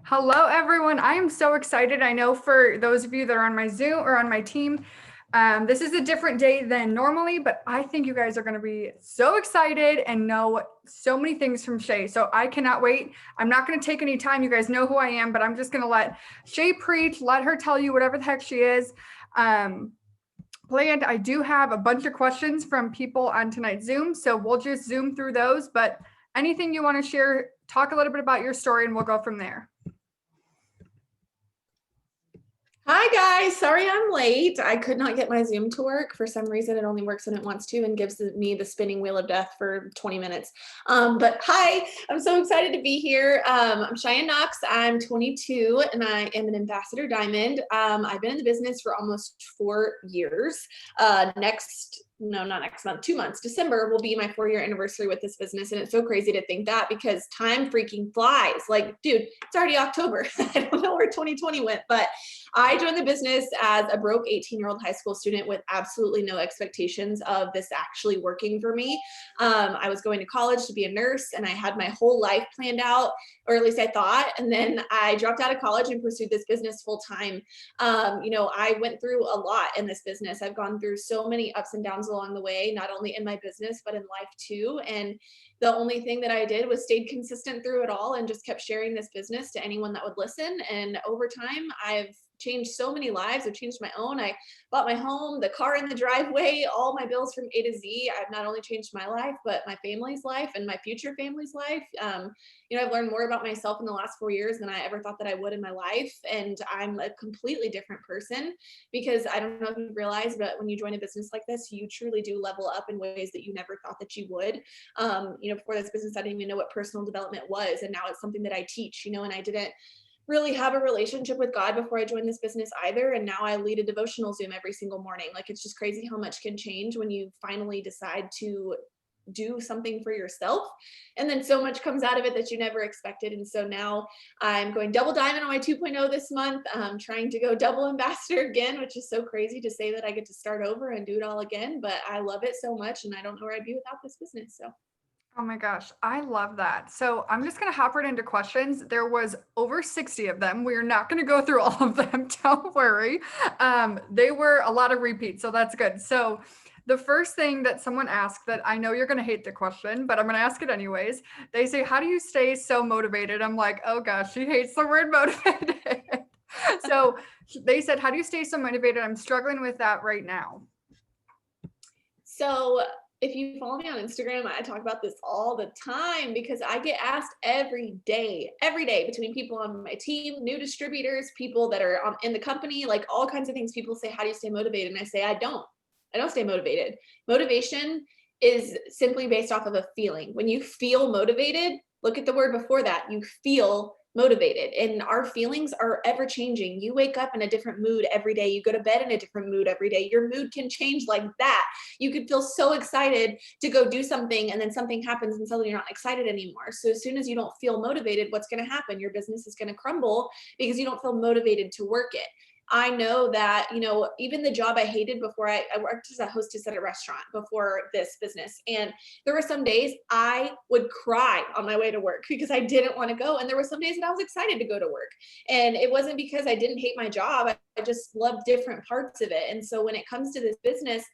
Hello everyone. I am so excited. I know for those of you that are on my Zoom or on my team, this is a different day than normally, but I think you guys are going to be so excited and know so many things from Shay. So I cannot wait. I'm not going to take any time. You guys know who I am, but I'm just going to let Shay preach, let her tell you whatever the heck she is. Planned. I do have a bunch of questions from people on tonight's Zoom, so we'll just zoom through those, but anything you want to share, talk a little bit about your story and we'll go from there. Hi guys, sorry I'm late. I could not get my Zoom to work. For some reason, it only works when it wants to and gives me the spinning wheel of death for 20 minutes. But hi, I'm so excited to be here. I'm Sheyenne Knox. I'm 22 and I am an ambassador diamond. I've been in the business for almost 4 years. Not next month, 2 months. December will be my 4-year anniversary with this business. And it's so crazy to think that because time freaking flies. Like, dude, it's already October. I don't know where 2020 went, but I joined the business as a broke 18-year-old high school student with absolutely no expectations of this actually working for me. I was going to college to be a nurse and I had my whole life planned out, or at least I thought. And then I dropped out of college and pursued this business full time. I went through a lot in this business. I've gone through so many ups and downs along the way, not only in my business, but in life too. And the only thing that I did was stayed consistent through it all and just kept sharing this business to anyone that would listen. And over time, I've changed so many lives. I've changed my own. I bought my home, the car in the driveway, all my bills from A to Z. I've not only changed my life, but my family's life and my future family's life. I've learned more about myself in the last 4 years than I ever thought that I would in my life. And I'm a completely different person because I don't know if you realize, but when you join a business like this, you truly do level up in ways that you never thought that you would. Before this business, I didn't even know what personal development was. And now it's something that I teach, and I didn't really have a relationship with God before I joined this business either. And now I lead a devotional Zoom every single morning. Like, it's just crazy how much can change when you finally decide to do something for yourself. And then so much comes out of it that you never expected. And so now I'm going double diamond on my 2.0 this month. I'm trying to go double ambassador again, which is so crazy to say that I get to start over and do it all again. But I love it so much and I don't know where I'd be without this business. So Oh my gosh, I love that. So I'm just going to hop right into questions. There was over 60 of them. We're not going to go through all of them. Don't worry. They were a lot of repeats, so that's good. So the first thing that someone asked, that I know you're going to hate the question, but I'm going to ask it anyways. They say, how do you stay so motivated? I'm like, oh gosh, she hates the word motivated. So they said, how do you stay so motivated? I'm struggling with that right now. So if you follow me on Instagram, I talk about this all the time because I get asked every day between people on my team, new distributors, people that are in the company, like all kinds of things. People say, how do you stay motivated? And I say, I don't stay motivated. Motivation is simply based off of a feeling. When you feel motivated, look at the word before that, you feel motivated, and our feelings are ever changing. You wake up in a different mood every day. You go to bed in a different mood every day. Your mood can change like that. You could feel so excited to go do something and then something happens and suddenly you're not excited anymore. So as soon as you don't feel motivated, what's going to happen? Your business is going to crumble because you don't feel motivated to work it. I know that, even the job I hated before, I worked as a hostess at a restaurant before this business. And there were some days I would cry on my way to work because I didn't want to go. And there were some days that I was excited to go to work. And it wasn't because I didn't hate my job. I just loved different parts of it. And so when it comes to this business,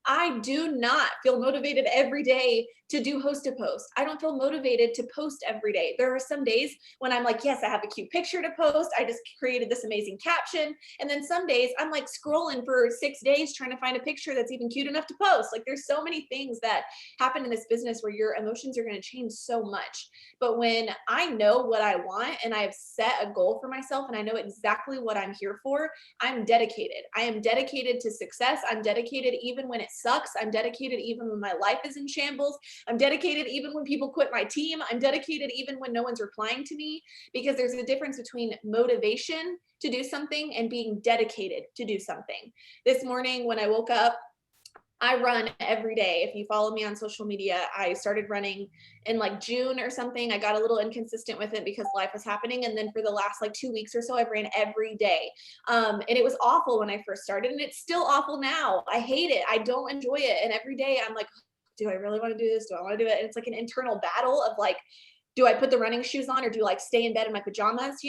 I do not feel motivated every day to do host to post. I don't feel motivated to post every day. There are some days when I'm like, yes, I have a cute picture to post. I just created this amazing caption. And then some days I'm like scrolling for 6 days trying to find a picture that's even cute enough to post. Like, there's so many things that happen in this business where your emotions are going to change so much. But when I know what I want and I've set a goal for myself and I know exactly what I'm here for, I'm dedicated. I am dedicated to success. I'm dedicated even when it sucks. I'm dedicated even when my life is in shambles. I'm dedicated even when people quit my team. I'm dedicated even when no one's replying to me, because there's a difference between motivation to do something and being dedicated to do something. This morning when I woke up, I run every day. If you follow me on social media, I started running in like June or something. I got a little inconsistent with it because life was happening. And then for the last like 2 weeks or so, I've ran every day. And it was awful when I first started, and it's still awful now. I hate it. I don't enjoy it. And every day I'm like, do I really want to do this? Do I want to do it? And it's like an internal battle of like, do I put the running shoes on or do I like stay in bed in my pajamas,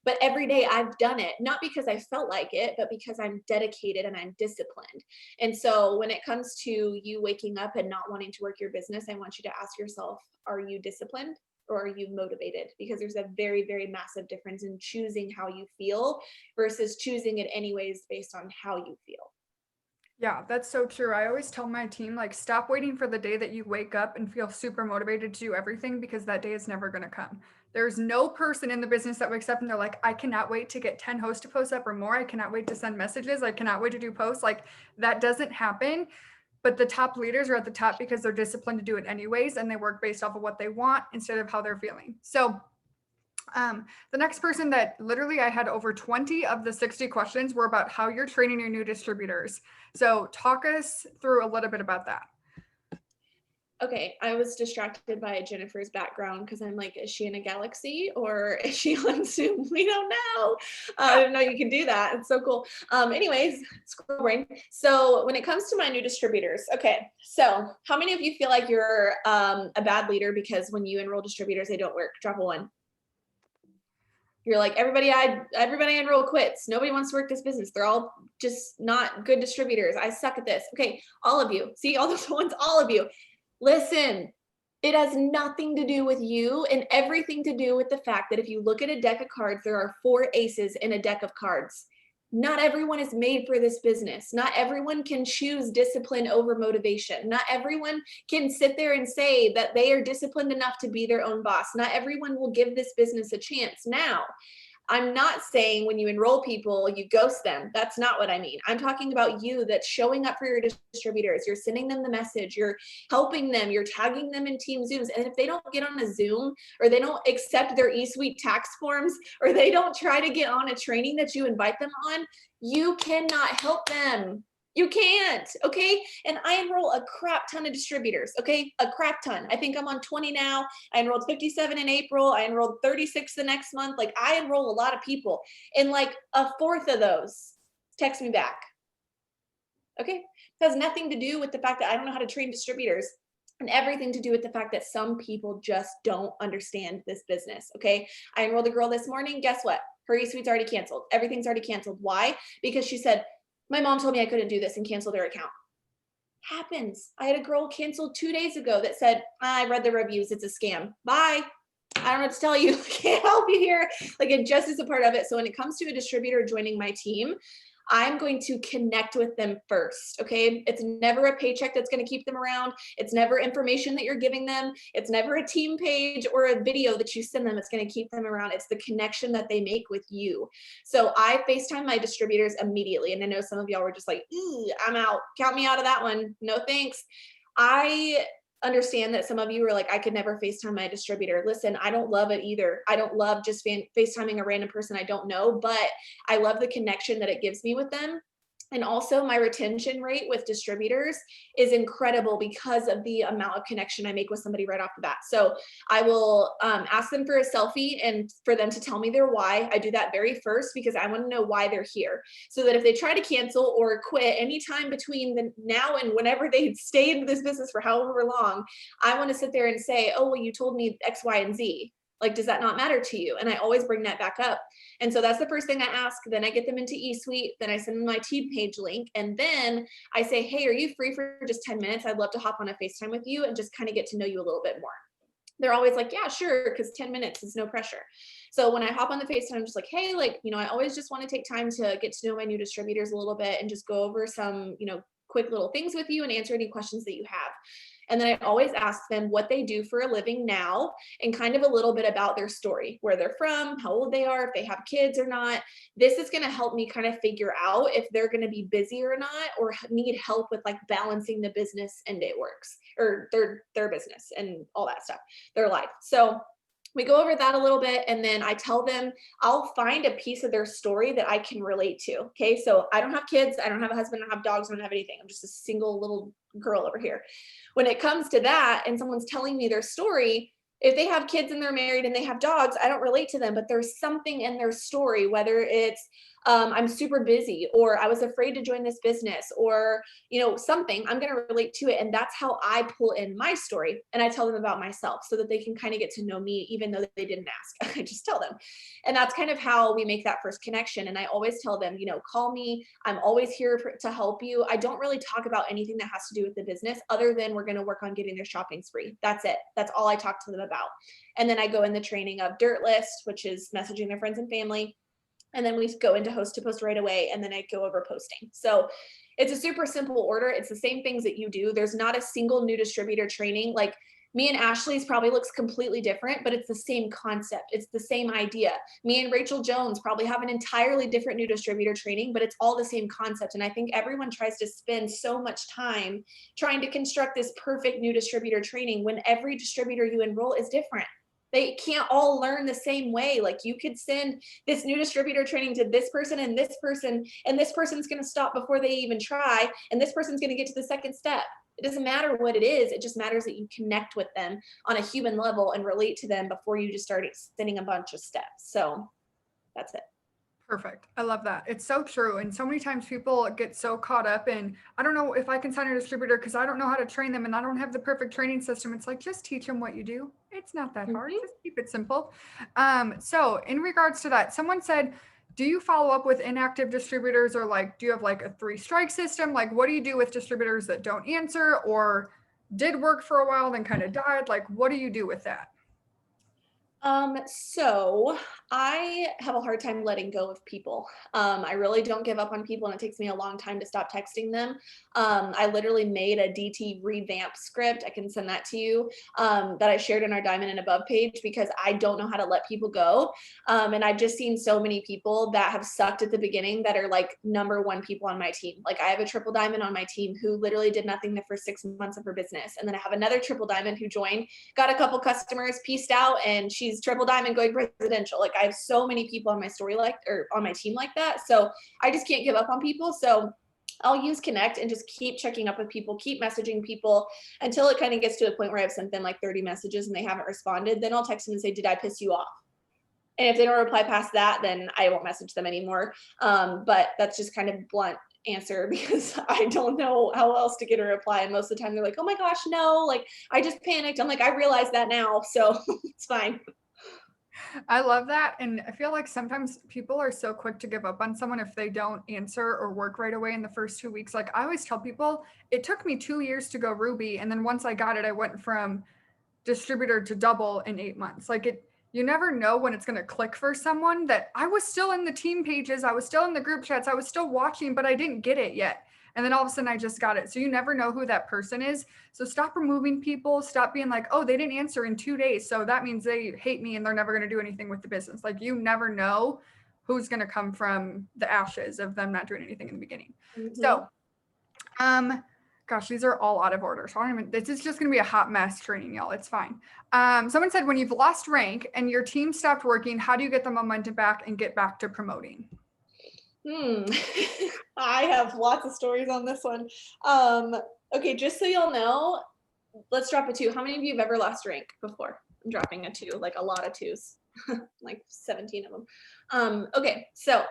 But every day I've done it, not because I felt like it, but because I'm dedicated and I'm disciplined. And so when it comes to you waking up and not wanting to work your business, I want you to ask yourself, are you disciplined or are you motivated? Because there's a very, very massive difference in choosing how you feel versus choosing it anyways based on how you feel. Yeah, that's so true. I always tell my team, like, stop waiting for the day that you wake up and feel super motivated to do everything because that day is never going to come. There's no person in the business that wakes up and they're like, I cannot wait to get 10 host to posts up or more. I cannot wait to send messages. I cannot wait to do posts. Like, that doesn't happen. But the top leaders are at the top because they're disciplined to do it anyways. And they work based off of what they want instead of how they're feeling. So, the next person that literally I had over 20 of the 60 questions were about how you're training your new distributors. So talk us through a little bit about that. Okay, I was distracted by Jennifer's background because I'm like, is she in a galaxy or is she on Zoom? We don't know. I didn't know you can do that. It's so cool. Anyways, scroll brain. So when it comes to my new distributors, okay, so how many of you feel like you're a bad leader because when you enroll distributors, they don't work? Drop a one. You're like, everybody I enroll quits. Nobody wants to work this business. They're all just not good distributors. I suck at this. Okay, all of you. See all those ones, all of you. Listen, it has nothing to do with you and everything to do with the fact that if you look at a deck of cards, there are 4 aces in a deck of cards. Not everyone is made for this business. Not everyone can choose discipline over motivation. Not everyone can sit there and say that they are disciplined enough to be their own boss. Not everyone will give this business a chance. Now, I'm not saying when you enroll people, you ghost them. That's not what I mean. I'm talking about you that's showing up for your distributors. You're sending them the message. You're helping them. You're tagging them in team Zooms. And if they don't get on a Zoom or they don't accept their eSuite tax forms or they don't try to get on a training that you invite them on, you cannot help them. You can't, okay? And I enroll a crap ton of distributors, okay? A crap ton. I think I'm on 20 now. I enrolled 57 in April. I enrolled 36 the next month. Like I enroll a lot of people. And like a fourth of those text me back, okay? It has nothing to do with the fact that I don't know how to train distributors and everything to do with the fact that some people just don't understand this business, okay? I enrolled a girl this morning. Guess what? Her eSuite's already canceled. Everything's already canceled. Why? Because she said, my mom told me I couldn't do this and canceled her account. Happens. I had a girl canceled 2 days ago that said, I read the reviews. It's a scam. Bye. I don't know what to tell you. I can't help you here. Like it just is a part of it. So when it comes to a distributor joining my team, I'm going to connect with them first, okay? It's never a paycheck that's going to keep them around. It's never information that you're giving them. It's never a team page or a video that you send them that's going to keep them around. It's the connection that they make with you. So I FaceTime my distributors immediately. And I know some of y'all were just like, I'm out. Count me out of that one. No thanks. I understand that some of you are like, I could never FaceTime my distributor. Listen, I don't love it either. I don't love just FaceTiming a random person I don't know, but I love the connection that it gives me with them. And also my retention rate with distributors is incredible because of the amount of connection I make with somebody right off the bat. So I will ask them for a selfie and for them to tell me their why. I do that very first because I want to know why they're here. So that if they try to cancel or quit anytime between the now and whenever they stay in this business for however long, I want to sit there and say, oh, well, you told me X, Y, and Z. Like, does that not matter to you? And I always bring that back up. And so that's the first thing I ask. Then I get them into eSuite. Then I send them my team page link. And then I say, hey, are you free for just 10 minutes? I'd love to hop on a FaceTime with you and just kind of get to know you a little bit more. They're always like, yeah, sure, because 10 minutes is no pressure. So when I hop on the FaceTime, I'm just like, hey, like, I always just want to take time to get to know my new distributors a little bit and just go over some, quick little things with you and answer any questions that you have. And then I always ask them what they do for a living now and kind of a little bit about their story, where they're from, how old they are, if they have kids or not. This is going to help me kind of figure out if they're going to be busy or not, or need help with like balancing the business and it works, or their business and all that stuff, their life. So we go over that a little bit, and then I tell them I'll find a piece of their story that I can relate to. Okay. So I don't have kids. I don't have a husband. I don't have dogs. I don't have anything. I'm just a single little girl over here. When it comes to that and someone's telling me their story, if they have kids and they're married and they have dogs, I don't relate to them, but there's something in their story, whether it's I'm super busy, or I was afraid to join this business, or, something. I'm going to relate to it. And that's how I pull in my story and I tell them about myself so that they can kind of get to know me, even though they didn't ask. I just tell them. And that's kind of how we make that first connection. And I always tell them, call me. I'm always here to help you. I don't really talk about anything that has to do with the business other than we're going to work on getting their shopping spree. That's it. That's all I talk to them about. And then I go in the training of Dirt List, which is messaging their friends and family. And then we go into host to post right away. And then I go over posting. So it's a super simple order. It's the same things that you do. There's not a single new distributor training. Like me and Ashley's probably looks completely different, but it's the same concept. It's the same idea. Me and Rachel Jones probably have an entirely different new distributor training, but it's all the same concept. And I think everyone tries to spend so much time trying to construct this perfect new distributor training when every distributor you enroll is different. They can't all learn the same way. Like you could send this new distributor training to this person, and this person's going to stop before they even try. And this person's going to get to the second step. It doesn't matter what it is. It just matters that you connect with them on a human level and relate to them before you just start sending a bunch of steps. So that's it. Perfect. I love that. It's so true. And so many times people get so caught up in, I don't know if I can sign a distributor because I don't know how to train them and I don't have the perfect training system. It's like, just teach them what you do. It's not that hard. Just keep it simple. So in regards to that, someone said, do you follow up with inactive distributors, or like, do you have like a 3-strike system? Like, what do you do with distributors that don't answer or did work for a while, then kind of died? Like, what do you do with that? So I have a hard time letting go of people. I really don't give up on people, and it takes me a long time to stop texting them. I literally made a DT revamp script. I can send that to you, that I shared in our Diamond and Above page, because I don't know how to let people go. And I've just seen so many people that have sucked at the beginning that are like #1 people on my team. Like I have a triple diamond on my team who literally did nothing the first 6 months of her business. And then I have another triple diamond who joined, got a couple customers, pieced out, and she's triple diamond going residential. Like I have so many people on my story or on my team like that. So I just can't give up on people. So I'll use Connect and just keep checking up with people, keep messaging people until it kind of gets to a point where I've sent them like 30 messages and they haven't responded. Then I'll text them and say, did I piss you off? And if they don't reply past that, then I won't message them anymore. But that's just kind of blunt answer because I don't know how else to get a reply. And most of the time they're like, oh my gosh, no, like I just panicked. I'm like, I realize that now. So it's fine. I love that. And I feel like sometimes people are so quick to give up on someone if they don't answer or work right away in the first 2 weeks. Like I always tell people, it took me 2 years to go Ruby. And then once I got it, I went from distributor to double in 8 months. You never know when it's going to click for someone. That I was still in the team pages, I was still in the group chats, I was still watching, but I didn't get it yet. And then all of a sudden I just got it. So you never know who that person is. So stop removing people. Stop being like, oh, they didn't answer in 2 days, so that means they hate me and they're never going to do anything with the business. Like you never know who's going to come from the ashes of them not doing anything in the beginning. Mm-hmm. So, gosh, these are all out of order. So this is just going to be a hot mess training, y'all. It's fine. Someone said, when you've lost rank and your team stopped working, how do you get the momentum back and get back to promoting? I have lots of stories on this one. Okay, just so y'all know, let's drop a 2. How many of you have ever lost rank before? I'm dropping a 2, like a lot of 2s, like 17 of them. Okay, so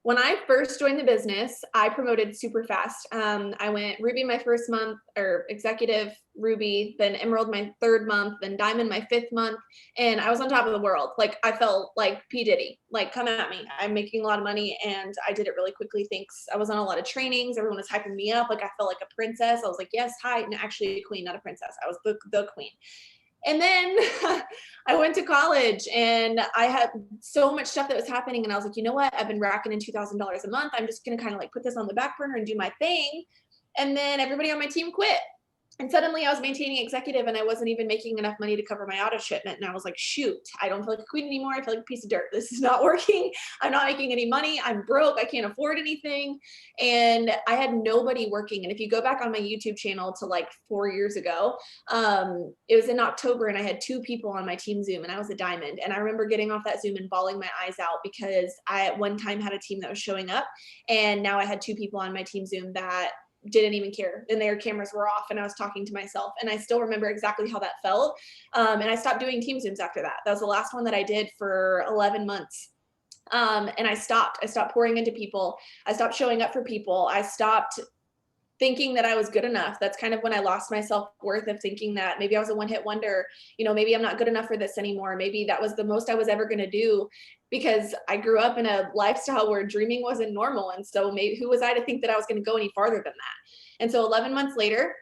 when I first joined the business, I promoted super fast. I went Ruby my first month, or executive Ruby, then Emerald my 3rd month, then Diamond my 5th month. And I was on top of the world. Like I felt like P. Diddy, like come at me. I'm making a lot of money and I did it really quickly. Thanks. I was on a lot of trainings. Everyone was hyping me up. Like I felt like a princess. I was like, yes, hi. And actually a queen, not a princess. I was the queen. And then I went to college and I had so much stuff that was happening. And I was like, you know what? I've been racking in $2,000 a month. I'm just going to kind of like put this on the back burner and do my thing. And then everybody on my team quit. And suddenly I was maintaining executive and I wasn't even making enough money to cover my auto shipment. And I was like, shoot, I don't feel like a queen anymore. I feel like a piece of dirt. This is not working. I'm not making any money. I'm broke. I can't afford anything. And I had nobody working. And if you go back on my YouTube channel to like 4 years ago, it was in October and I had 2 people on my team Zoom and I was a diamond. And I remember getting off that Zoom and bawling my eyes out because I at one time had a team that was showing up. And now I had 2 people on my team Zoom that didn't even care, and their cameras were off and I was talking to myself, and I still remember exactly how that felt. And I stopped doing team Zooms after that. That was the last one that I did for 11 months. And I stopped pouring into people. I stopped showing up for people. I stopped thinking that I was good enough. That's kind of when I lost my self-worth of thinking that maybe I was a one-hit wonder, maybe I'm not good enough for this anymore. Maybe that was the most I was ever going to do, because I grew up in a lifestyle where dreaming wasn't normal. And so maybe who was I to think that I was going to go any farther than that? And so 11 months later,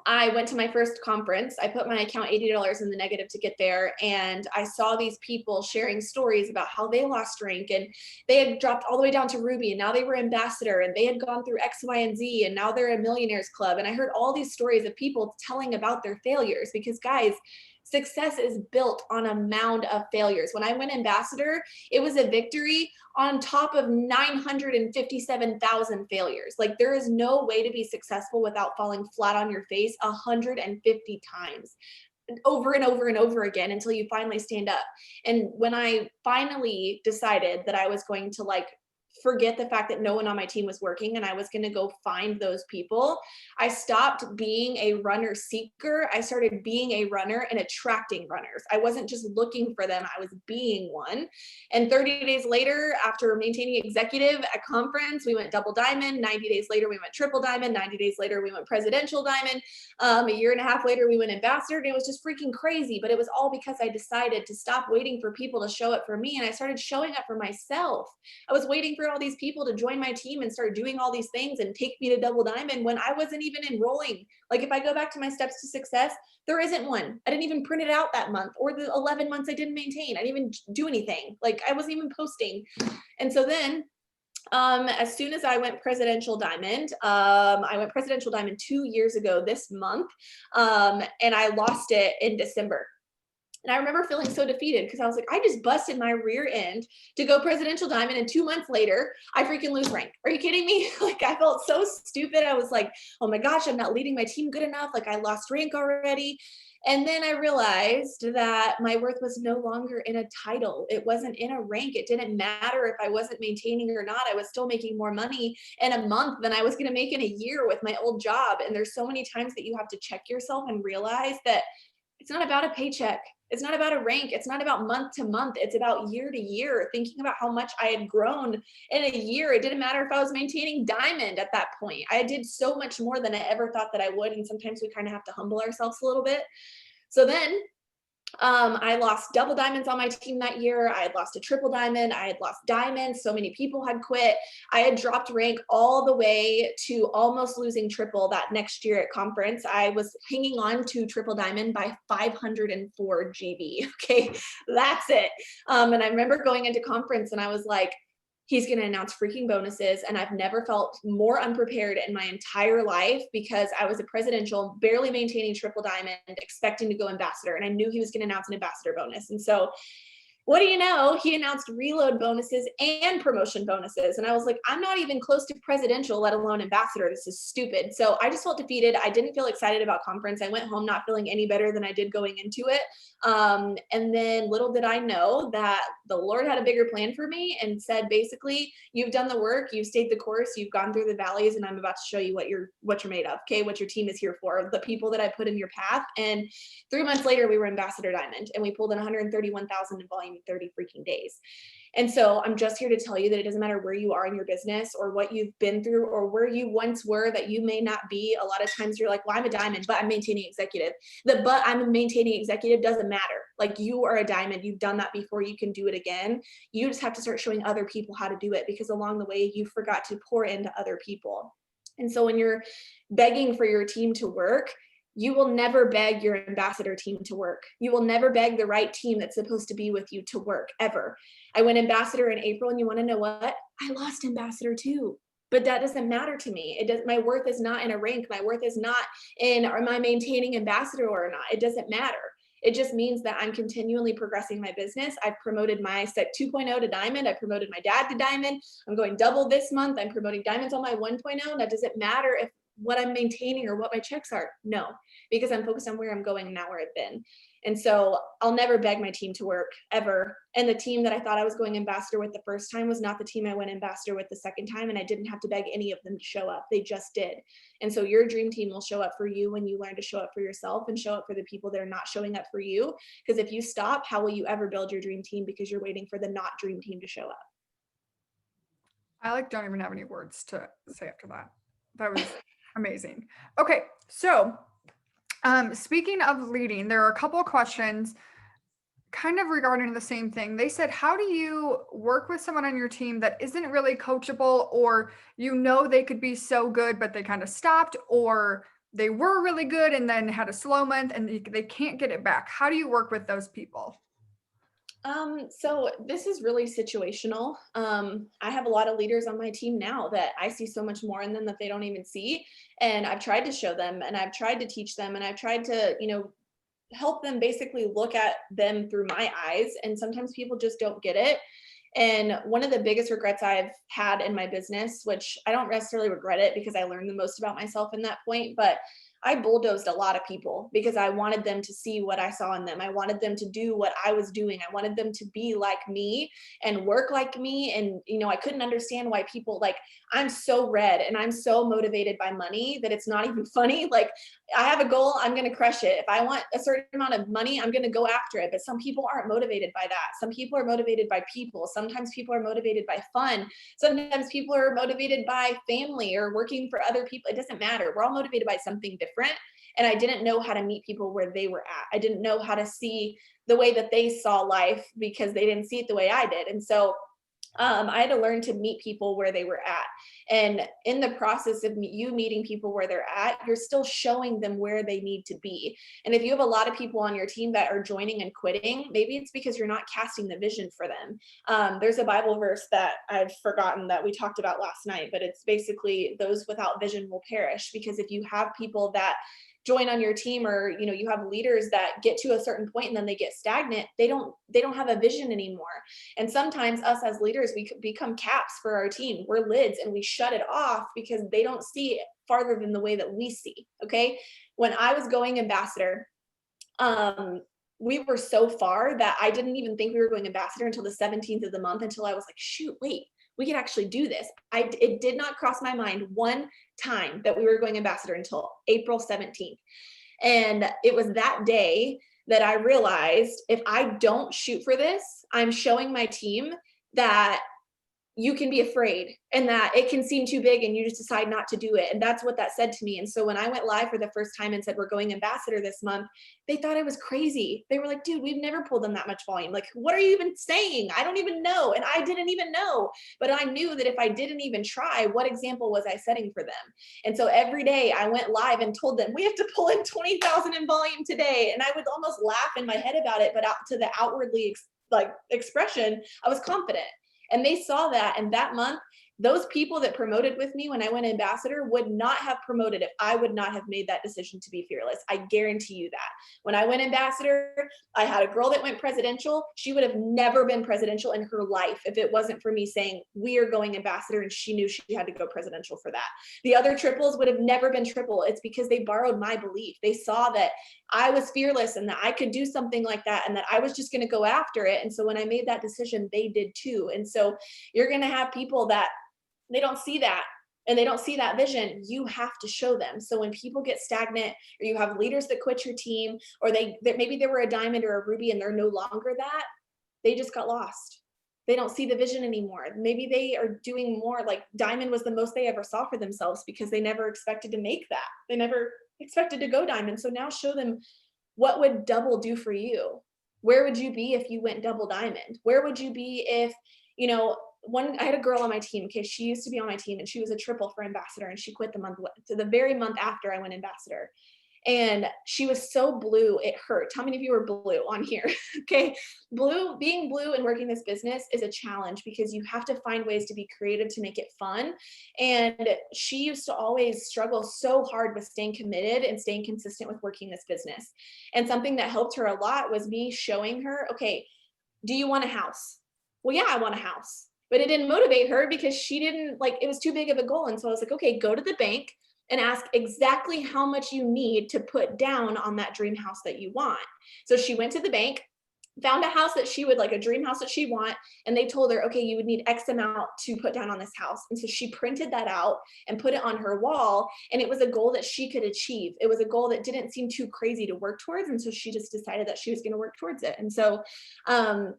I went to my first conference. I put my account $80 in the negative to get there. And I saw these people sharing stories about how they lost rank, and they had dropped all the way down to Ruby, and now they were ambassador, and they had gone through X, Y, and Z, and now they're a millionaires club. And I heard all these stories of people telling about their failures, because guys, success is built on a mound of failures. When I went ambassador, it was a victory on top of 957,000 failures. Like, there is no way to be successful without falling flat on your face 150 times, over and over and over again, until you finally stand up. And when I finally decided that I was going to forget the fact that no one on my team was working, and I was going to go find those people, I stopped being a runner seeker. I started being a runner and attracting runners. I wasn't just looking for them, I was being one. And 30 days later, after maintaining executive at conference, we went double diamond. 90 days later, we went triple diamond. 90 days later, we went presidential diamond. A year and a half later, we went ambassador. And it was just freaking crazy. But it was all because I decided to stop waiting for people to show up for me, and I started showing up for myself. I was waiting for all these people to join my team and start doing all these things and take me to double diamond when I wasn't even enrolling. Like, if I go back to my steps to success, there isn't one. I didn't even print it out that month, or the 11 months I didn't maintain. I didn't even do anything. Like, I wasn't even posting. And so then as soon as I went presidential diamond, I went presidential diamond 2 years ago this month, and I lost it in December. And I remember feeling so defeated, because I was like, I just busted my rear end to go presidential diamond, and 2 months later, I freaking lose rank. Are you kidding me? Like, I felt so stupid. I was like, oh my gosh, I'm not leading my team good enough. Like, I lost rank already. And then I realized that my worth was no longer in a title. It wasn't in a rank. It didn't matter if I wasn't maintaining or not. I was still making more money in a month than I was going to make in a year with my old job. And there's so many times that you have to check yourself and realize that it's not about a paycheck. It's not about a rank. It's not about month to month. It's about year to year, thinking about how much I had grown in a year. It didn't matter if I was maintaining diamond at that point. I did so much more than I ever thought that I would. And sometimes we kind of have to humble ourselves a little bit. So then I lost double diamonds on my team that year. I had lost a triple diamond. I had lost diamonds. So many people had quit. I had dropped rank all the way to almost losing triple that next year at conference. I was hanging on to triple diamond by 504 GB. Okay, that's it. And I remember going into conference and I was like, he's going to announce freaking bonuses. And I've never felt more unprepared in my entire life, because I was a presidential, barely maintaining triple diamond, expecting to go ambassador. And I knew he was going to announce an ambassador bonus. And so what do you know? He announced reload bonuses and promotion bonuses. And I was like, I'm not even close to presidential, let alone ambassador. This is stupid. So I just felt defeated. I didn't feel excited about conference. I went home not feeling any better than I did going into it. And then little did I know that the Lord had a bigger plan for me and said, basically, you've done the work, you've stayed the course, you've gone through the valleys, and I'm about to show you what you're made of. Okay, what your team is here for, the people that I put in your path. And 3 months later, we were ambassador diamond, and we pulled in 131,000 in volume in 30 freaking days. And so I'm just here to tell you that it doesn't matter where you are in your business or what you've been through or where you once were that you may not be. A lot of times you're like, well, I'm a diamond, but I'm maintaining executive. But I'm maintaining executive doesn't matter. Like, you are a diamond. You've done that before. You can do it again. You just have to start showing other people how to do it, because along the way you forgot to pour into other people. And so when you're begging for your team to work, you will never beg your ambassador team to work. You will never beg the right team that's supposed to be with you to work, ever. I went ambassador in April, and you want to know what? I lost ambassador too. But that doesn't matter to me. It does. My worth is not in a rank. My worth is not in, am I maintaining ambassador or not? It doesn't matter. It just means that I'm continually progressing my business. I've promoted my set 2.0 to diamond. I promoted my dad to diamond. I'm going double this month. I'm promoting diamonds on my 1.0. That doesn't matter if what I'm maintaining or what my checks are? No, because I'm focused on where I'm going and not where I've been. And so I'll never beg my team to work ever. And the team that I thought I was going ambassador with the first time was not the team I went ambassador with the second time. And I didn't have to beg any of them to show up. They just did. And so your dream team will show up for you when you learn to show up for yourself and show up for the people that are not showing up for you. Because if you stop, how will you ever build your dream team? Because you're waiting for the not dream team to show up. I like don't even have any words to say after that. That was amazing. Okay, so speaking of leading, there are a couple of questions kind of regarding the same thing. They said, how do you work with someone on your team that isn't really coachable, or you know they could be so good, but they kind of stopped, or they were really good and then had a slow month and they can't get it back? How do you work with those people? So this is really situational. I have a lot of leaders on my team now that I see so much more in them that they don't even see. And I've tried to show them, and I've tried to teach them, and I've tried to, help them basically look at them through my eyes. And sometimes people just don't get it. And one of the biggest regrets I've had in my business, which I don't necessarily regret it because I learned the most about myself in that point, but I bulldozed a lot of people because I wanted them to see what I saw in them. I wanted them to do what I was doing. I wanted them to be like me and work like me. And, I couldn't understand why people, like, I'm so red and I'm so motivated by money that it's not even funny. Like, I have a goal, I'm going to crush it. If I want a certain amount of money, I'm going to go after it. But some people aren't motivated by that. Some people are motivated by people. Sometimes people are motivated by fun. Sometimes people are motivated by family or working for other people. It doesn't matter. We're all motivated by something different. And I didn't know how to meet people where they were at. I didn't know how to see the way that they saw life because they didn't see it the way I did. And so I had to learn to meet people where they were at. And in the process of you meeting people where they're at, you're still showing them where they need to be. And if you have a lot of people on your team that are joining and quitting, maybe it's because you're not casting the vision for them. There's a Bible verse that I've forgotten that we talked about last night, but it's basically those without vision will perish. Because if you have people that join on your team, or you have leaders that get to a certain point and then they get stagnant, they don't have a vision anymore. And sometimes us as leaders, we become caps for our team. We're lids and we shut it off because they don't see it farther than the way that we see. Okay, when I was going ambassador, we were so far that I didn't even think we were going ambassador until the 17th of the month, until I was like, shoot, wait, we could actually do this. It did not cross my mind one time that we were going ambassador until April 17th. And it was that day that I realized, if I don't shoot for this, I'm showing my team that you can be afraid and that it can seem too big and you just decide not to do it. And that's what that said to me. And so when I went live for the first time and said, we're going ambassador this month, they thought I was crazy. They were like, dude, we've never pulled in that much volume. Like, what are you even saying? I don't even know. And I didn't even know, but I knew that if I didn't even try, what example was I setting for them? And so every day I went live and told them, we have to pull in 20,000 in volume today. And I would almost laugh in my head about it, but out to the outwardly expression, I was confident. And they saw that. And that month, those people that promoted with me when I went ambassador would not have promoted if I would not have made that decision to be fearless. I guarantee you that. When I went ambassador, I had a girl that went presidential. She would have never been presidential in her life if it wasn't for me saying, we are going ambassador, and she knew she had to go presidential for that. The other triples would have never been triple. It's because they borrowed my belief. They saw that I was fearless and that I could do something like that and that I was just going to go after it. And so when I made that decision, they did too. And so you're going to have people that they don't see that and they don't see that vision. You have to show them. So when people get stagnant, or you have leaders that quit your team, or maybe they were a diamond or a ruby and they're no longer that, they just got lost. They don't see the vision anymore. Maybe they are doing more, like diamond was the most they ever saw for themselves because they never expected to make that. They never expected to go diamond. So now show them, what would double do for you? Where would you be if you went double diamond? Where would you be if, I had a girl on my team. Okay, she used to be on my team and she was a triple for ambassador, and she quit the very month after I went ambassador. And she was so blue, it hurt. How many of you are blue on here? Okay, being blue and working this business is a challenge because you have to find ways to be creative to make it fun. And she used to always struggle so hard with staying committed and staying consistent with working this business. And something that helped her a lot was me showing her, okay, do you want a house? Well, yeah, I want a house. But it didn't motivate her because she didn't, it was too big of a goal. And so I was like, okay, go to the bank and ask exactly how much you need to put down on that dream house that you want. So she went to the bank, found a house that she would like, a dream house that she want, and they told her, okay, you would need X amount to put down on this house. And so she printed that out and put it on her wall, and it was a goal that she could achieve. It was a goal that didn't seem too crazy to work towards, and so she just decided that she was going to work towards it. And so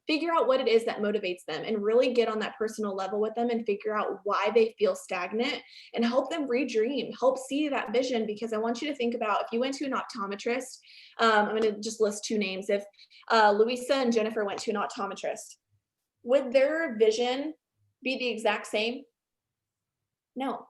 figure out what it is that motivates them, and really get on that personal level with them and figure out why they feel stagnant, and help them redream, help see that vision. Because I want you to think about, if you went to an optometrist, I'm going to just list two names. If Louisa and Jennifer went to an optometrist, would their vision be the exact same? No.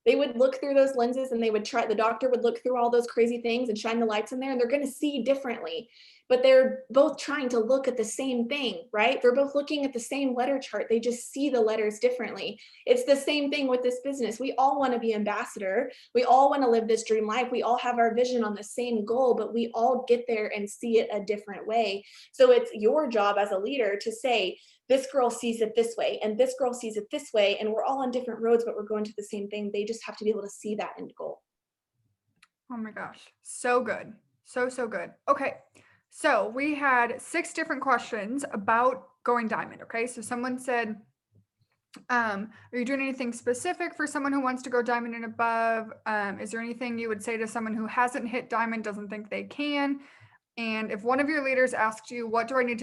They would look through those lenses and they would try, the doctor would look through all those crazy things and shine the lights in there, and they're going to see differently. But they're both trying to look at the same thing, right? They're both looking at the same letter chart. They just see the letters differently. It's the same thing with this business. We all want to be ambassador. We all want to live this dream life. We all have our vision on the same goal, but we all get there and see it a different way. So it's your job as a leader to say, this girl sees it this way, and this girl sees it this way, and we're all on different roads, but we're going to the same thing. They just have to be able to see that end goal. Oh my gosh. So good. So good. Okay. So we had 6 different questions about going diamond. Okay. So someone said, are you doing anything specific for someone who wants to go diamond and above? Is there anything you would say to someone who hasn't hit diamond, doesn't think they can? And if one of your leaders asked you, what do I need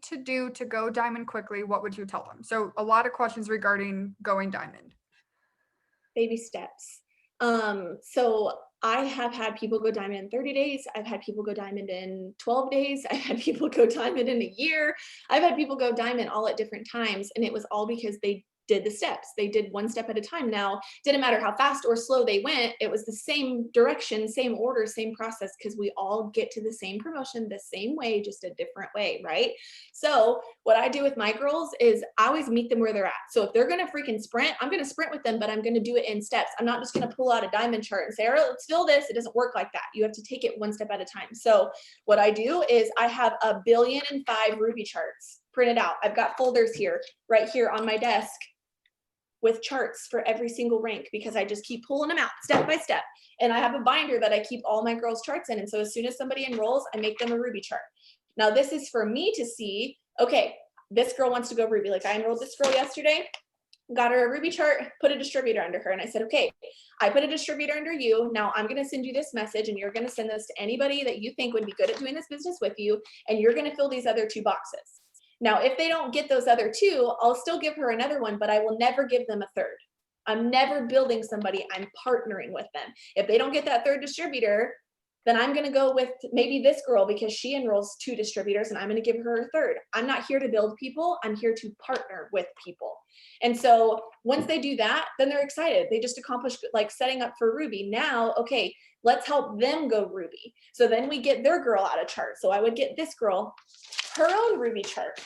to do to go diamond quickly, what would you tell them? So a lot of questions regarding going diamond. Baby steps. So I have had people go diamond in 30 days. I've had people go diamond in 12 days. I've had people go diamond in a year. I've had people go diamond all at different times. And it was all because they did the steps. They did one step at a time. Now, didn't matter how fast or slow they went. It was the same direction, same order, same process, because we all get to the same promotion the same way, just a different way, right? So what I do with my girls is I always meet them where they're at. So if they're going to freaking sprint, I'm going to sprint with them, but I'm going to do it in steps. I'm not just going to pull out a diamond chart and say, all right, let's fill this. It doesn't work like that. You have to take it one step at a time. So what I do is I have 1,000,000,005 Ruby charts printed out. I've got folders here, right here on my desk, with charts for every single rank, because I just keep pulling them out step by step. And I have a binder that I keep all my girls' charts in. And so as soon as somebody enrolls, I make them a Ruby chart. Now this is for me to see, okay, this girl wants to go Ruby. Like I enrolled this girl yesterday, got her a Ruby chart, put a distributor under her. And I said, okay, I put a distributor under you. Now I'm going to send you this message, and you're going to send this to anybody that you think would be good at doing this business with you. And you're going to fill these other 2 boxes. Now, if they don't get those other 2, I'll still give her another one, but I will never give them a third. I'm never building somebody, I'm partnering with them. If they don't get that third distributor, then I'm going to go with maybe this girl because she enrolls 2 distributors, and I'm going to give her a third. I'm not here to build people. I'm here to partner with people. And so once they do that, then they're excited. They just accomplished like setting up for Ruby. Now, okay, let's help them go Ruby. So then we get their girl out of chart. So I would get this girl her own Ruby chart.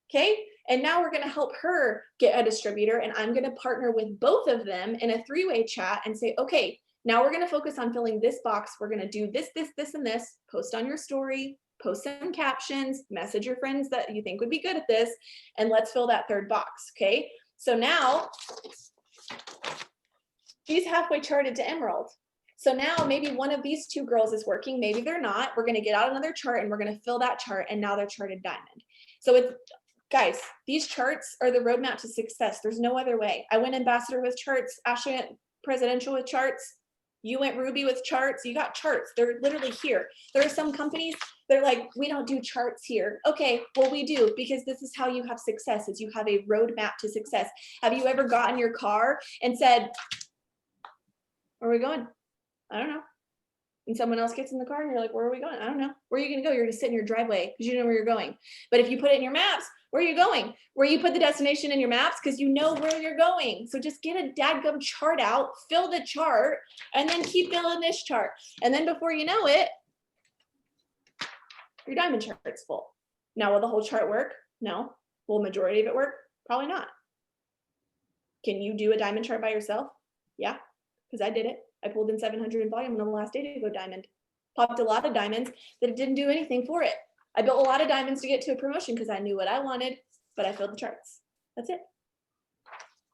Okay. And now we're going to help her get a distributor, and I'm going to partner with both of them in a 3-way chat and say, okay, now we're going to focus on filling this box. We're going to do this, this, and this. Post on your story, post some captions, message your friends that you think would be good at this, and let's fill that third box. Okay. So now she's halfway charted to Emerald. So now maybe one of these 2 girls is working, maybe they're not. We're going to get out another chart, and we're going to fill that chart, and now they're charted diamond. So it's, guys, these charts are the roadmap to success. There's no other way. I went ambassador with charts. Ashley went presidential with charts. You went Ruby with charts. You got charts. They're literally here. There are some companies, they're like, we don't do charts here. Okay, well, we do, because this is how you have success, is you have a roadmap to success. Have you ever gotten in your car and said, where are we going? I don't know. And someone else gets in the car and you're like, where are we going? I don't know. Where are you going to go? You're going to sit in your driveway because you know where you're going. But if you put it in your maps, where are you going? Where you put the destination in your maps because you know where you're going. So just get a dadgum chart out, fill the chart, and then keep filling this chart. And then before you know it, your diamond chart's full. Now, will the whole chart work? No. Will majority of it work? Probably not. Can you do a diamond chart by yourself? Yeah, because I did it. I pulled in 700 in volume on the last day to go diamond. Popped a lot of diamonds that it didn't do anything for it. I built a lot of diamonds to get to a promotion because I knew what I wanted, but I filled the charts. That's it.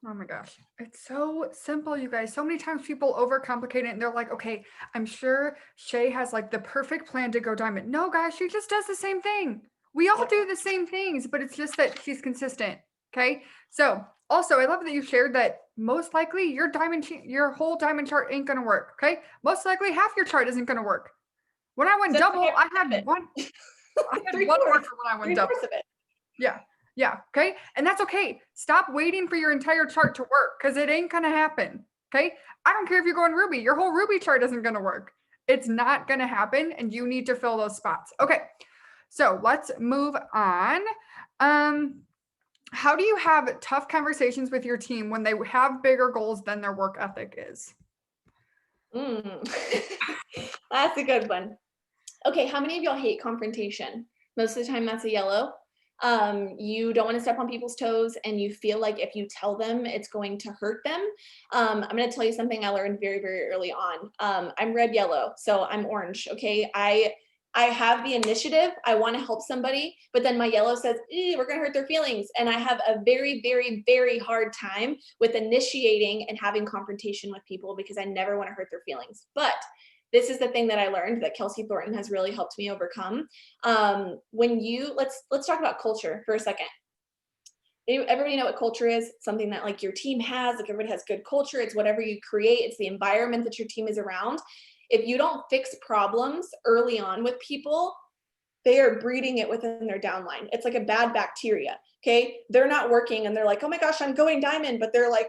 Oh my gosh. It's so simple, you guys. So many times people overcomplicate it and they're like, okay, I'm sure Shay has like the perfect plan to go diamond. No, guys, she just does the same thing. We all Yep. do the same things, but it's just that she's consistent. Okay. So also, I love that you shared that most likely your your whole diamond chart ain't going to work. Okay. Most likely half your chart isn't going to work. When I went So double, I had three one fourths, worker when I went three double. fourths of it. Yeah. Yeah. Okay. And that's okay. Stop waiting for your entire chart to work because it ain't going to happen. Okay. I don't care if you're going Ruby, your whole Ruby chart isn't going to work. It's not going to happen. And you need to fill those spots. Okay. So let's move on. How do you have tough conversations with your team when they have bigger goals than their work ethic is? Mm. That's a good one. Okay, how many of y'all hate confrontation? Most of the time that's a yellow. You don't want to step on people's toes and you feel like if you tell them it's going to hurt them. I'm going to tell you something I learned very, very early on. I'm red yellow, so I'm orange. Okay, I have the initiative. I want to help somebody, but then my yellow says, we're going to hurt their feelings. And I have a very, very, very hard time with initiating and having confrontation with people because I never want to hurt their feelings. But this is the thing that I learned that Kelsey Thornton has really helped me overcome. When you let's talk about culture for a second. Everybody know what culture is? Something that like your team has, like everybody has good culture. It's whatever you create. It's the environment that your team is around. If you don't fix problems early on with people, they are breeding it within their downline. It's like a bad bacteria. Okay. They're not working and they're like, oh my gosh, I'm going diamond, but they're like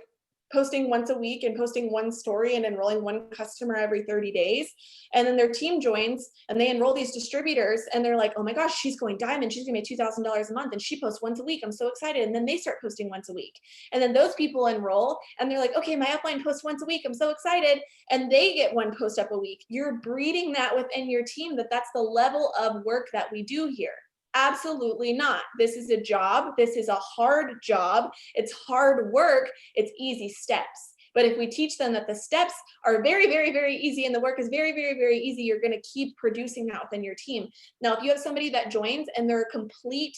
posting once a week and posting one story and enrolling one customer every 30 days. And then their team joins and they enroll these distributors and they're like, oh my gosh, she's going diamond. She's gonna make $2,000 a month and she posts once a week. I'm so excited. And then they start posting once a week. And then those people enroll and they're like, okay, my upline posts once a week. I'm so excited. And they get one post up a week. You're breeding that within your team that that's the level of work that we do here. Absolutely not. This is a job. This is a hard job. It's hard work. It's easy steps. But if we teach them that the steps are very, very, very easy and the work is very, very, very easy, you're going to keep producing that within your team. Now, if you have somebody that joins and they're a complete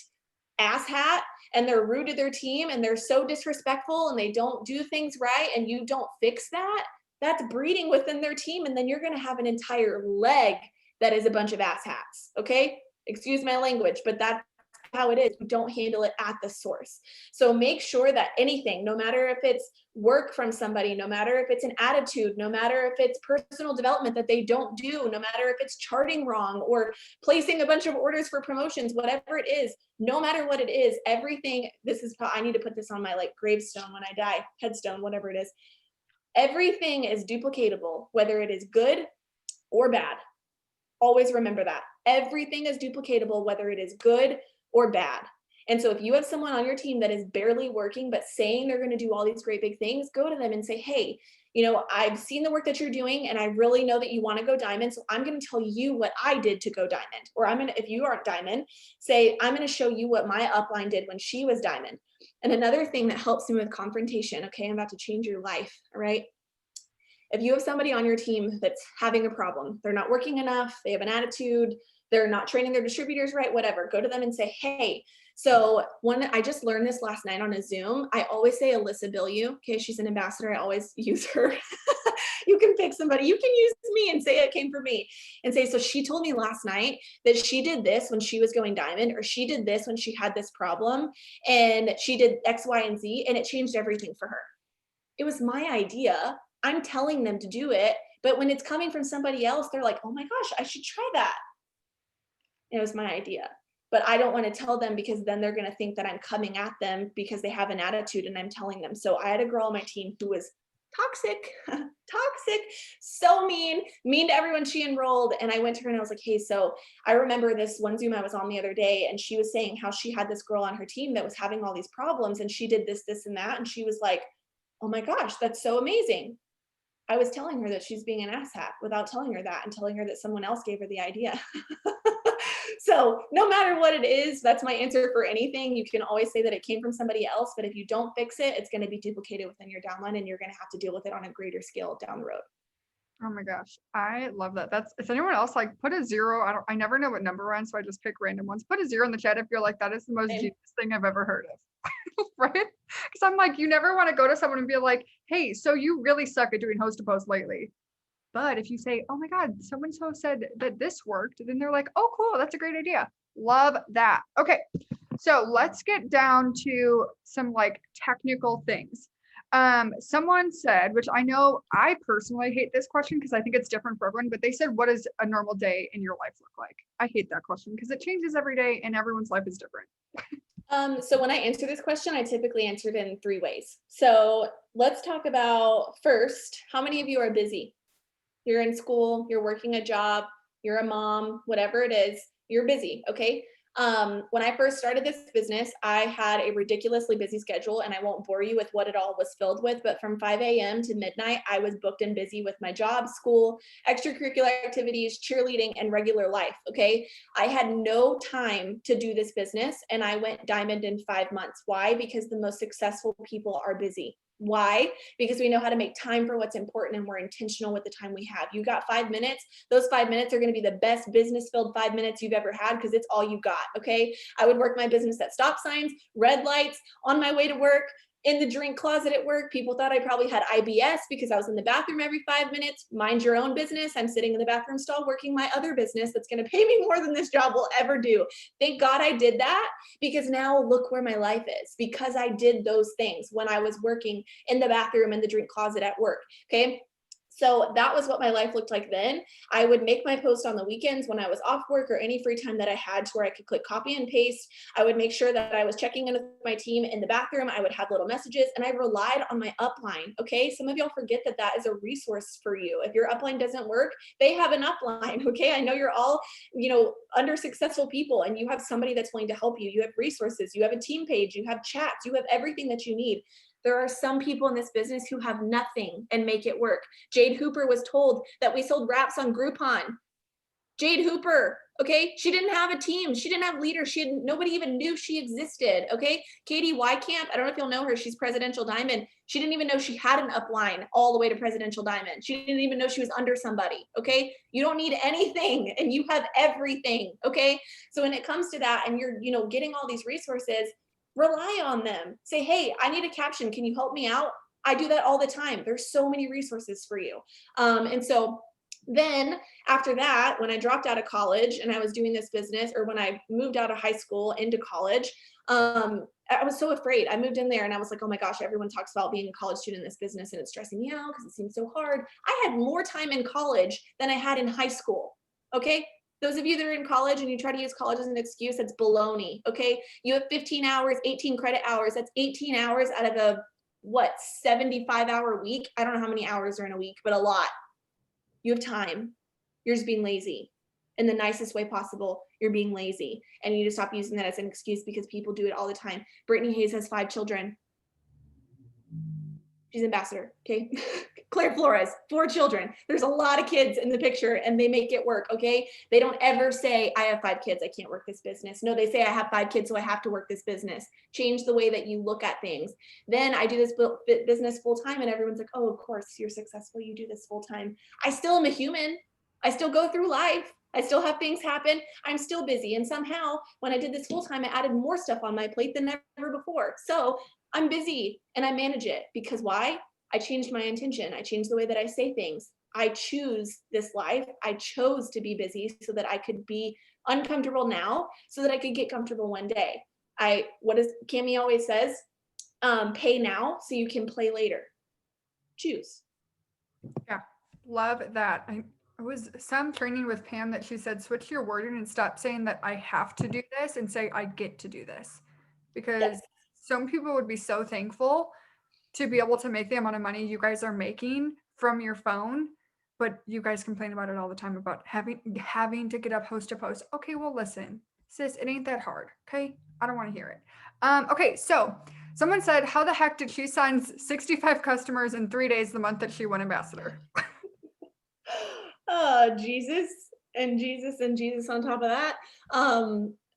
asshat and they're rude to their team and they're so disrespectful and they don't do things right and you don't fix that, that's breeding within their team. And then you're going to have an entire leg that is a bunch of asshats. Okay. Excuse my language, but that's how it is. We don't handle it at the source. So make sure that anything, no matter if it's work from somebody, no matter if it's an attitude, no matter if it's personal development that they don't do, no matter if it's charting wrong or placing a bunch of orders for promotions, whatever it is, no matter what it is, everything, this is, I need to put this on my like gravestone when I die, headstone, whatever it is. Everything is duplicatable, whether it is good or bad. Always remember that. Everything is duplicatable, whether it is good or bad. And so if you have someone on your team that is barely working, but saying they're going to do all these great big things, go to them and say, hey, you know, I've seen the work that you're doing and I really know that you want to go diamond. So I'm going to tell you what I did to go diamond. Or I'm going to, if you aren't diamond, say, I'm going to show you what my upline did when she was diamond. And another thing that helps me with confrontation, okay, I'm about to change your life, all right? If you have somebody on your team that's having a problem, they're not working enough, they have an attitude, they're not training their distributors right, whatever, go to them and say, hey, so I just learned this last night on a Zoom. I always say Alyssa Billieu. Okay, she's an ambassador. I always use her. You can pick somebody. You can use me and say it came from me and say, so she told me last night that she did this when she was going diamond, or she did this when she had this problem, and she did X, Y, and Z, and it changed everything for her. It was my idea. I'm telling them to do it. But when it's coming from somebody else, they're like, oh my gosh, I should try that. It was my idea. But I don't want to tell them because then they're going to think that I'm coming at them because they have an attitude and I'm telling them. So I had a girl on my team who was toxic, so mean to everyone she enrolled. And I went to her and I was like, hey, so I remember this one Zoom I was on the other day and she was saying how she had this girl on her team that was having all these problems and she did this, this, and that. And she was like, oh my gosh, that's so amazing. I was telling her that she's being an asshat without telling her that and telling her that someone else gave her the idea. So no matter what it is, that's my answer for anything. You can always say that it came from somebody else, but if you don't fix it, it's going to be duplicated within your downline and you're going to have to deal with it on a greater scale down the road. Oh my gosh, I love that. Is anyone else like put a zero? I never know what number we're on, so I just pick random ones. Put a zero in the chat if you're like, that is the most Same. genius thing I've ever heard of. right? Because I'm like, you never want to go to someone and be like, hey, so you really suck at doing host to post lately. But if you say, oh my God, so and so said that this worked, then they're like, oh, cool, that's a great idea. Love that. Okay, so let's get down to some like technical things. Someone said, which I know I personally hate this question because I think it's different for everyone, but they said, what does a normal day in your life look like? I hate that question because it changes every day and everyone's life is different. So when I answer this question, I typically answer it in 3 ways. So let's talk about first, how many of you are busy? You're in school, you're working a job, you're a mom, whatever it is, you're busy, okay? When I first started this business, I had a ridiculously busy schedule, and I won't bore you with what it all was filled with, but from 5 a.m. to midnight, I was booked and busy with my job, school, extracurricular activities, cheerleading, and regular life, okay? I had no time to do this business, and I went diamond in 5 months. Why? Because the most successful people are busy. Why? Because we know how to make time for what's important, and we're intentional with the time we have. You got 5 minutes. Those 5 minutes are going to be the best business filled 5 minutes you've ever had because it's all you got. Okay. I would work my business at stop signs, red lights, on my way to work, in the drink closet at work. People thought I probably had IBS because I was in the bathroom every 5 minutes. Mind your own business. I'm sitting in the bathroom stall working my other business that's going to pay me more than this job will ever do. Thank God I did that, because now look where my life is, because I did those things when I was working in the bathroom and the drink closet at work. Okay. So that was what my life looked like then. I would make my post on the weekends when I was off work or any free time that I had to where I could click copy and paste. I would make sure that I was checking in with my team in the bathroom. I would have little messages, and I relied on my upline. Okay. Some of y'all forget that that is a resource for you. If your upline doesn't work, they have an upline. Okay. I know you're all, under successful people, and you have somebody that's willing to help you. You have resources, you have a team page, you have chats, you have everything that you need. There are some people in this business who have nothing and make it work. Jade Hooper was told that we sold wraps on Groupon. Jade Hooper, okay? She didn't have a team. She didn't have leaders. Nobody even knew she existed, okay? Katie Wycamp, I don't know if you'll know her. She's Presidential Diamond. She didn't even know she had an upline all the way to Presidential Diamond. She didn't even know she was under somebody, okay? You don't need anything, and you have everything, okay? So when it comes to that, and you're, getting all these resources, rely on them. Say, hey, I need a caption. Can you help me out? I do that all the time. There's so many resources for you. And so then after that, when I dropped out of college and I was doing this business, or when I moved out of high school into college, I was so afraid. I moved in there and I was like, oh my gosh, everyone talks about being a college student in this business and it's stressing me out because it seems so hard. I had more time in college than I had in high school. Okay. Those of you that are in college and you try to use college as an excuse, that's baloney, okay? You have 15 hours, 18 credit hours. That's 18 hours out of a, 75-hour week? I don't know how many hours are in a week, but a lot. You have time. You're just being lazy. In the nicest way possible, you're being lazy. And you need to stop using that as an excuse, because people do it all the time. Brittany Hayes has 5 children. She's ambassador, okay? Claire Flores, 4 children. There's a lot of kids in the picture and they make it work, okay? They don't ever say, I have 5 kids, I can't work this business. No, they say, I have 5 kids, so I have to work this business. Change the way that you look at things. Then I do this business full time, and everyone's like, oh, of course, you're successful, you do this full time. I still am a human. I still go through life. I still have things happen. I'm still busy. And somehow when I did this full time, I added more stuff on my plate than ever before. So I'm busy and I manage it, because why? I changed my intention. I changed the way that I say things. I choose this life. I chose to be busy so that I could be uncomfortable now, so that I could get comfortable one day. What does Cami always says? Pay now so you can play later. Choose. Yeah, love that. I was some training with Pam that she said, switch your wording and stop saying that I have to do this and say I get to do this. Because Yes. some people would be so thankful to be able to make the amount of money you guys are making from your phone, but you guys complain about it all the time about having to get up host to post. Okay, well listen, sis, it ain't that hard. Okay, I don't want to hear it. Okay, so someone said, how the heck did she sign 65 customers in 3 days the month that she went ambassador? Oh, Jesus and Jesus and Jesus on top of that.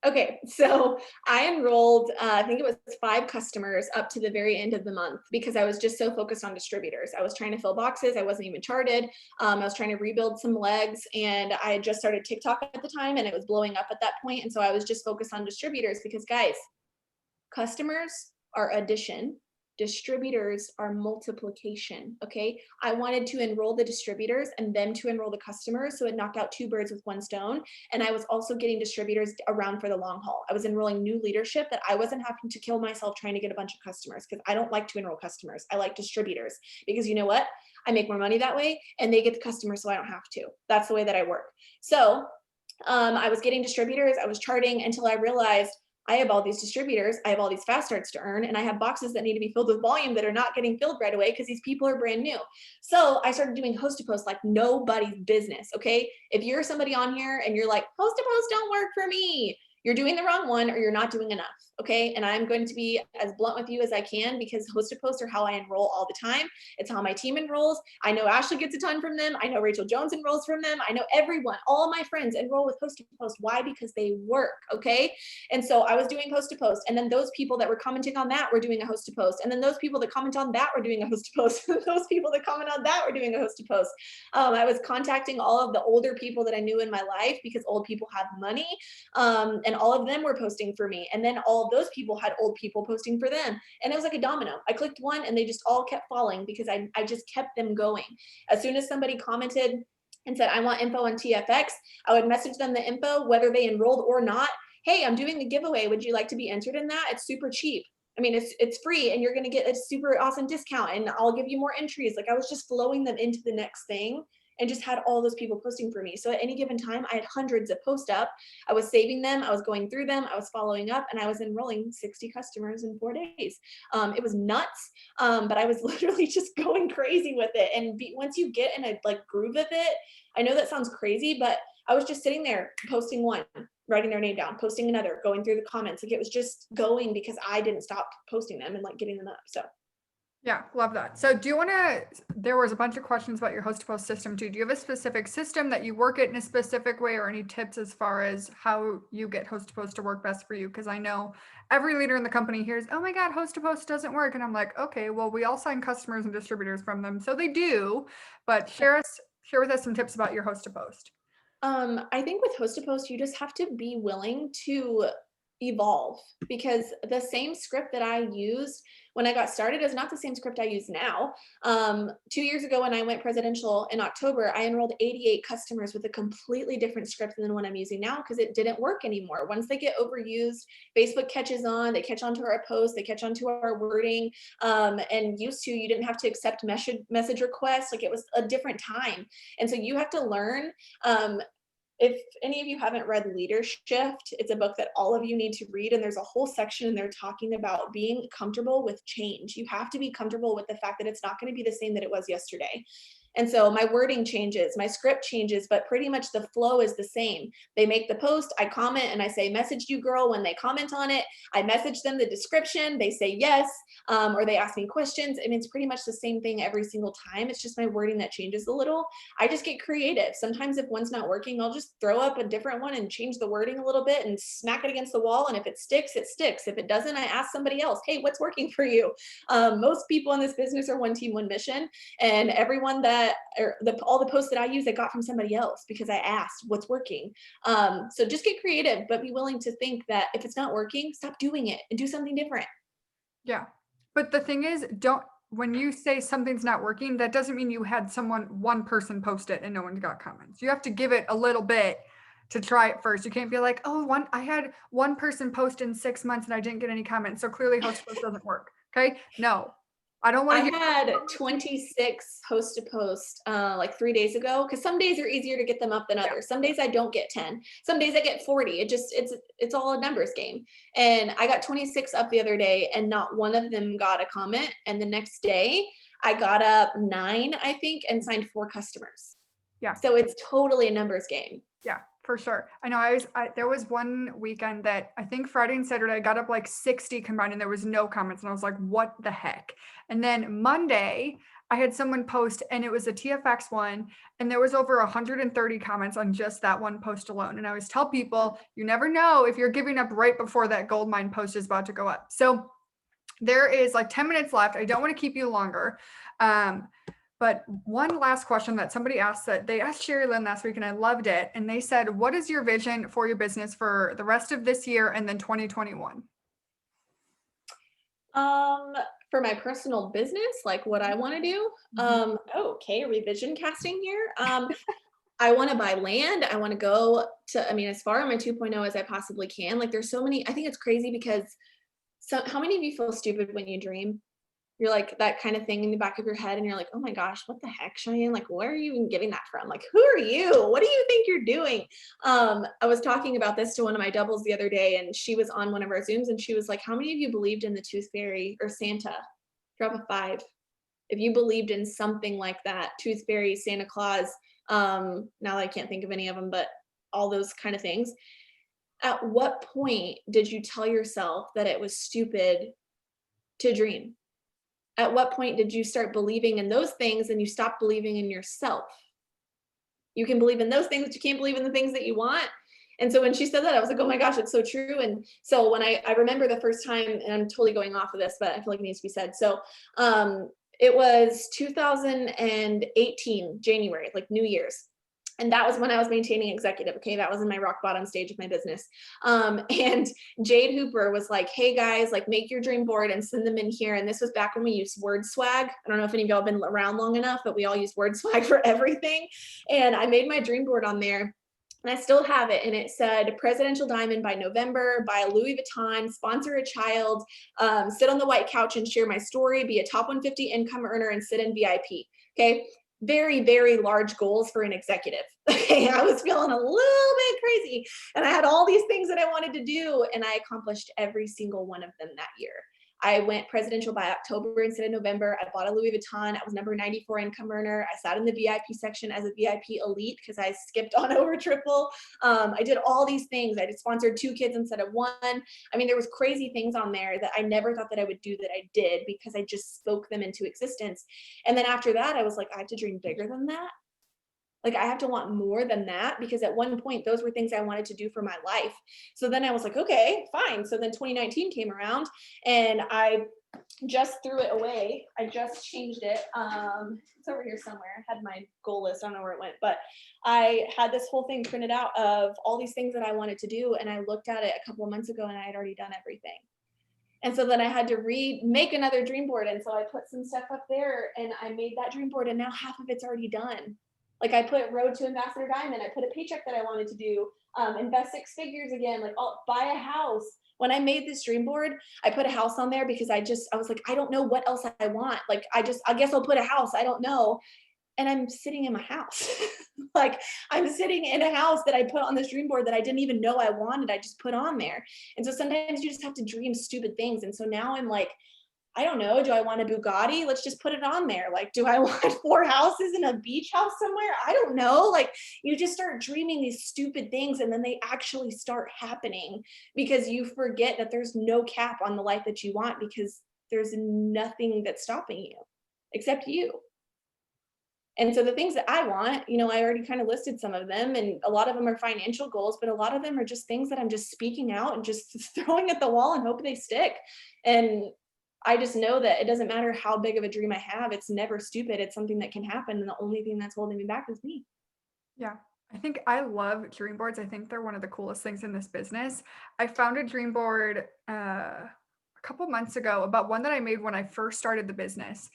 Okay, so I enrolled, I think it was 5 customers up to the very end of the month, because I was just so focused on distributors. I was trying to fill boxes. I wasn't even charted. I was trying to rebuild some legs, and I had just started TikTok at the time, and it was blowing up at that point. And so I was just focused on distributors, because guys, customers are addition. Distributors are multiplication. Okay. I wanted to enroll the distributors and them to enroll the customers. So it knocked out two birds with one stone. And I was also getting distributors around for the long haul. I was enrolling new leadership that I wasn't having to kill myself trying to get a bunch of customers, because I don't like to enroll customers. I like distributors, because you know what? I make more money that way and they get the customers, so I don't have to. That's the way that I work. So I was getting distributors, I was charting, until I realized I have all these distributors, I have all these fast starts to earn, and I have boxes that need to be filled with volume that are not getting filled right away because these people are brand new. So I started doing host to post like nobody's business. Okay. If you're somebody on here and you're like, host to post don't work for me, you're doing the wrong one, or you're not doing enough. Okay. And I'm going to be as blunt with you as I can, because host to post are how I enroll all the time. It's how my team enrolls. I know Ashley gets a ton from them. I know Rachel Jones enrolls from them. I know everyone, all my friends enroll with host to post. Why? Because they work. Okay. And so I was doing host to post, and then those people that were commenting on that were doing a host to post. And then those people that comment on that were doing a host to post. Those people that comment on that were doing a host to post. I was contacting all of the older people that I knew in my life, because old people have money. And all of them were posting for me. And then all of those people had old people posting for them. And it was like a domino. I clicked one and they just all kept falling, because I just kept them going. As soon as somebody commented and said, I want info on TFX, I would message them the info, whether they enrolled or not. Hey, I'm doing a giveaway. Would you like to be entered in that? It's super cheap. I mean, it's free, and you're going to get a super awesome discount, and I'll give you more entries. Like, I was just flowing them into the next thing, and just had all those people posting for me. So at any given time, I had hundreds of posts up. I was saving them. I was going through them. I was following up, and I was enrolling 60 customers in 4 days. It was nuts. But I was literally just going crazy with it. And once you get in a like groove of it, I know that sounds crazy, but I was just sitting there posting one, writing their name down, posting another, going through the comments. Like, it was just going, because I didn't stop posting them and like getting them up. So Yeah, love that. So do you want to, there was a bunch of questions about your host to post system too. Do you have a specific system that you work it in a specific way, or any tips as far as how you get host to post to work best for you? Because I know every leader in the company hears, oh my God, host to post doesn't work. And I'm like, okay, well, we all sign customers and distributors from them. So they do, but share with us some tips about your host to post. I think with host to post, you just have to be willing to evolve, because the same script that I used when I got started is not the same script I use now. 2 years ago, when I went presidential in October, I enrolled 88 customers with a completely different script than the one I'm using now, because it didn't work anymore. Once they get overused, Facebook catches on, they catch on to our posts, they catch on to our wording. And used to, you didn't have to accept message requests. Like, it was a different time. And so you have to learn. If any of you haven't read Leadership, it's a book that all of you need to read. And there's a whole section in there talking about being comfortable with change. You have to be comfortable with the fact that it's not going to be the same that it was yesterday. And so my wording changes, my script changes, but pretty much the flow is the same. They make the post, I comment, and I say, message you, girl. When they comment on it, I message them the description. They say yes, or they ask me questions. I mean, it's pretty much the same thing every single time. It's just my wording that changes a little. I just get creative. Sometimes if one's not working, I'll just throw up a different one and change the wording a little bit and smack it against the wall. And if it sticks, it sticks. If it doesn't, I ask somebody else, hey, what's working for you? Most people in this business are one team, one mission. And everyone that, or all the posts that I use, I got from somebody else, because I asked what's working. So just get creative, but be willing to think that if it's not working, stop doing it and do something different. Yeah. But the thing is, when you say something's not working, that doesn't mean you had one person post it and no one got comments. You have to give it a little bit to try it first. You can't be like, oh, I had one person post in 6 months and I didn't get any comments, so clearly host post doesn't work. Okay. No, I don't want I to had 26 host to post like 3 days ago, because some days are easier to get them up than others. Some days I don't get 10. Some days I get 40. It's all a numbers game. And I got 26 up the other day, and not one of them got a comment. And the next day I got up 9, I think, and signed 4 customers. Yeah. So it's totally a numbers game. Yeah, for sure. I know there was one weekend that I think Friday and Saturday I got up like 60 combined and there was no comments, and I was like, what the heck? And then Monday I had someone post, and it was a TFX one, and there was over 130 comments on just that one post alone. And I always tell people, you never know if you're giving up right before that gold mine post is about to go up. So there is like 10 minutes left. I don't want to keep you longer. But one last question that somebody asked, that they asked Sherry Lynn last week, and I loved it. And they said, what is your vision for your business for the rest of this year and then 2021? For my personal business, like what I want to do. Mhm. Okay, revision casting here. I want to buy land. I want to go to, I mean, as far on my 2.0 as I possibly can. Like there's so many, I think it's crazy because how many of you feel stupid when you dream? You're like that kind of thing in the back of your head, and you're like, oh my gosh, what the heck, Cheyenne? Like, where are you even getting that from? Like, who are you? What do you think you're doing? I was talking about this to one of my doubles the other day, and she was on one of our Zooms, and she was like, how many of you believed in the tooth fairy or Santa? Drop a five. If you believed in something like that, tooth fairy, Santa Claus, now I can't think of any of them, but all those kind of things. At what point did you tell yourself that it was stupid to dream? At what point did you start believing in those things and you stopped believing in yourself? You can believe in those things, but you can't believe in the things that you want. And so when she said that, I was like, oh my gosh, it's so true. And so when I remember the first time, and I'm totally going off of this, but I feel like it needs to be said. So it was 2018, January, like New Year's. And that was when I was maintaining executive. Okay. That was in my rock bottom stage of my business. And Jade Hooper was like, hey guys, like make your dream board and send them in here. And this was back when we used word swag. I don't know if any of y'all have been around long enough, but we all use word swag for everything. And I made my dream board on there. And I still have it. And it said presidential diamond by November, buy a Louis Vuitton, sponsor a child, sit on the white couch and share my story, be a top 150 income earner and sit in VIP. Okay. Very, very large goals for an executive. Okay. I was feeling a little bit crazy and I had all these things that I wanted to do. And I accomplished every single one of them that year. I went presidential by October instead of November. I bought a Louis Vuitton. I was number 94 income earner. I sat in the VIP section as a VIP elite because I skipped on over triple. I did all these things. I did sponsored 2 kids instead of 1. I mean, there was crazy things on there that I never thought that I would do that I did because I just spoke them into existence. And then after that, I was like, I have to dream bigger than that. Like I have to want more than that because at one point those were things I wanted to do for my life. So then I was like, okay, fine. So then 2019 came around and I just threw it away. I just changed it. It's over here somewhere. I had my goal list. I don't know where it went, but I had this whole thing printed out of all these things that I wanted to do. And I looked at it a couple of months ago and I had already done everything. And so then I had to make another dream board. And so I put some stuff up there and I made that dream board and now half of it's already done. Like I put road to ambassador diamond. I put a paycheck that I wanted to do, invest 6 figures again, like I'll buy a house. When I made this dream board, I put a house on there because I was like, I don't know what else I want. Like, I guess I'll put a house. I don't know. And I'm sitting in my house. Like I'm sitting in a house that I put on this dream board that I didn't even know I wanted. I just put on there. And so sometimes you just have to dream stupid things. And so now I'm like, I don't know. Do I want a Bugatti? Let's just put it on there. Like, do I want 4 houses in a beach house somewhere? I don't know. Like, you just start dreaming these stupid things and then they actually start happening because you forget that there's no cap on the life that you want because there's nothing that's stopping you except you. And so the things that I want, I already kind of listed some of them, and a lot of them are financial goals, but a lot of them are just things that I'm just speaking out and just throwing at the wall and hoping they stick. And I just know that it doesn't matter how big of a dream I have. It's never stupid. It's something that can happen. And the only thing that's holding me back is me. Yeah. I think I love dream boards. I think they're one of the coolest things in this business. I found a dream board a couple months ago about one that I made when I first started the business.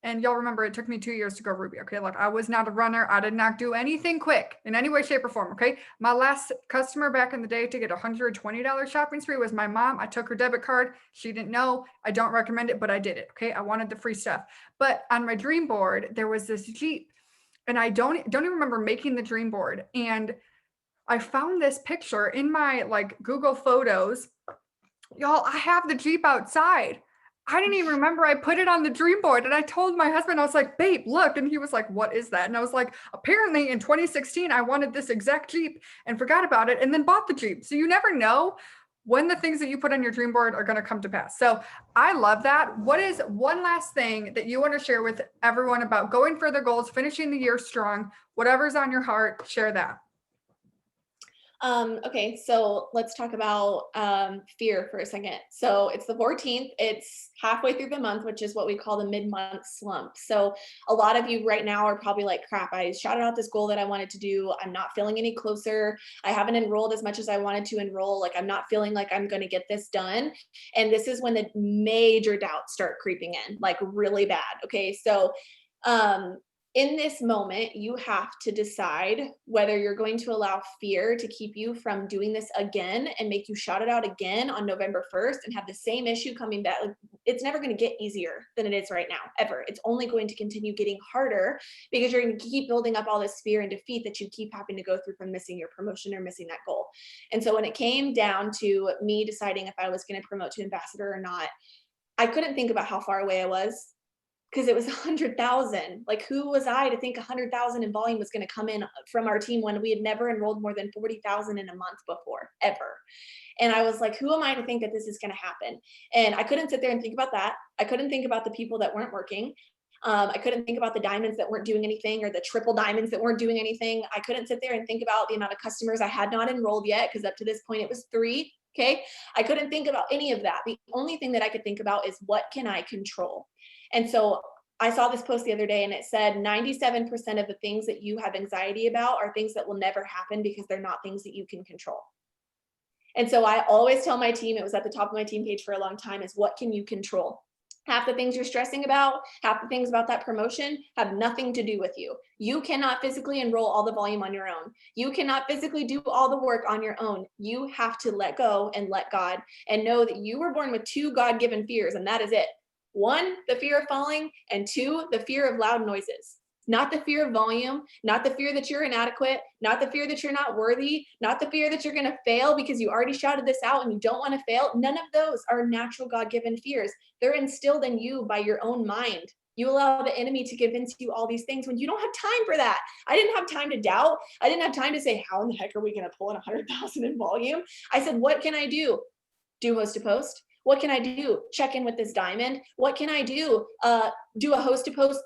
And y'all remember it took me 2 years to go Ruby. Okay. Like I was not a runner. I did not do anything quick in any way, shape, or form. Okay. My last customer back in the day to get $120 shopping spree was my mom. I took her debit card. She didn't know. I don't recommend it, but I did it. Okay. I wanted the free stuff. But on my dream board, there was this Jeep. And I don't even remember making the dream board. And I found this picture in my like Google Photos. Y'all, I have the Jeep outside. I didn't even remember I put it on the dream board. And I told my husband, I was like, babe, look. And he was like, what is that? And I was like, apparently in 2016, I wanted this exact Jeep and forgot about it and then bought the Jeep. So you never know when the things that you put on your dream board are going to come to pass. So I love that. What is one last thing that you want to share with everyone about going for their goals, finishing the year strong, whatever's on your heart, share that. Okay, so let's talk about fear for a second. So it's the 14th, it's halfway through the month, which is what we call the mid-month slump. So a lot of you right now are probably like, crap, I shouted out this goal that I wanted to do. I'm not feeling any closer. I haven't enrolled as much as I wanted to enroll. Like, I'm not feeling like I'm going to get this done. And this is when the major doubts start creeping in, like really bad. Okay, so um in this moment, you have to decide whether you're going to allow fear to keep you from doing this again and make you shout it out again on November 1st and have the same issue coming back. Like, it's never going to get easier than it is right now, ever. It's only going to continue getting harder because you're going to keep building up all this fear and defeat that you keep having to go through from missing your promotion or missing that goal. And so when it came down to me deciding if I was going to promote to ambassador or not, I couldn't think about how far away I was because it was 100,000. Like, who was I to think 100,000 in volume was going to come in from our team when we had never enrolled more than 40,000 in a month before, ever? And I was like, who am I to think that this is going to happen? And I couldn't sit there and think about that. I couldn't think about the people that weren't working. I couldn't think about the diamonds that weren't doing anything or the triple diamonds that weren't doing anything. I couldn't sit there and think about the amount of customers I had not enrolled yet, because up to this point it was 3. Okay. I couldn't think about any of that. The only thing that I could think about is, what can I control? And so I saw this post the other day and it said 97% of the things that you have anxiety about are things that will never happen because they're not things that you can control. And so I always tell my team, it was at the top of my team page for a long time, is what can you control? Half the things you're stressing about, half the things about that promotion have nothing to do with you. You cannot physically enroll all the volume on your own. You cannot physically do all the work on your own. You have to let go and let God, and know that you were born with 2 God-given fears, and that is it. 1, the fear of falling, and 2, the fear of loud noises. Not the fear of volume, not the fear that you're inadequate, not the fear that you're not worthy, not the fear that you're going to fail because you already shouted this out and you don't want to fail. None of those are natural God-given fears. They're instilled in you by your own mind. You allow the enemy to convince you all these things when you don't have time for that. I didn't have time to doubt. I didn't have time to say, how in the heck are we going to pull in 100,000 in volume? I said, what can I do? Do host to post. What can I do? Check in with this diamond. What can I do? Do a host to post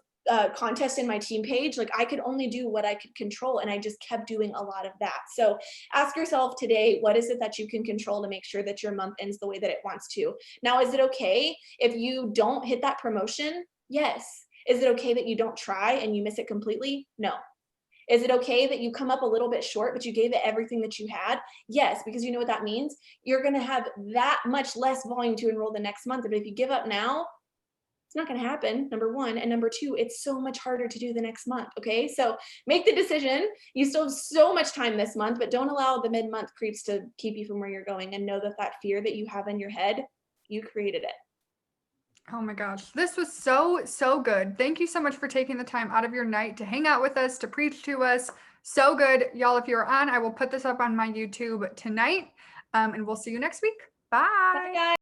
contest in my team page. Like, I could only do what I could control, and I just kept doing a lot of that. So ask yourself today, what is it that you can control to make sure that your month ends the way that it wants to? Now, is it okay if you don't hit that promotion? Yes. Is it okay that you don't try and you miss it completely? No. Is it okay that you come up a little bit short, but you gave it everything that you had? Yes, because you know what that means? You're going to have that much less volume to enroll the next month. But if you give up now, it's not going to happen, number 1. And number 2, it's so much harder to do the next month. Okay. So make the decision. You still have so much time this month, but don't allow the mid-month creeps to keep you from where you're going, and know that that fear that you have in your head, you created it. Oh my gosh, this was so good. Thank you so much for taking the time out of your night to hang out with us, to preach to us. So good. Y'all, if you're on, I will put this up on my YouTube tonight. And we'll see you next week. Bye, Bye. guys.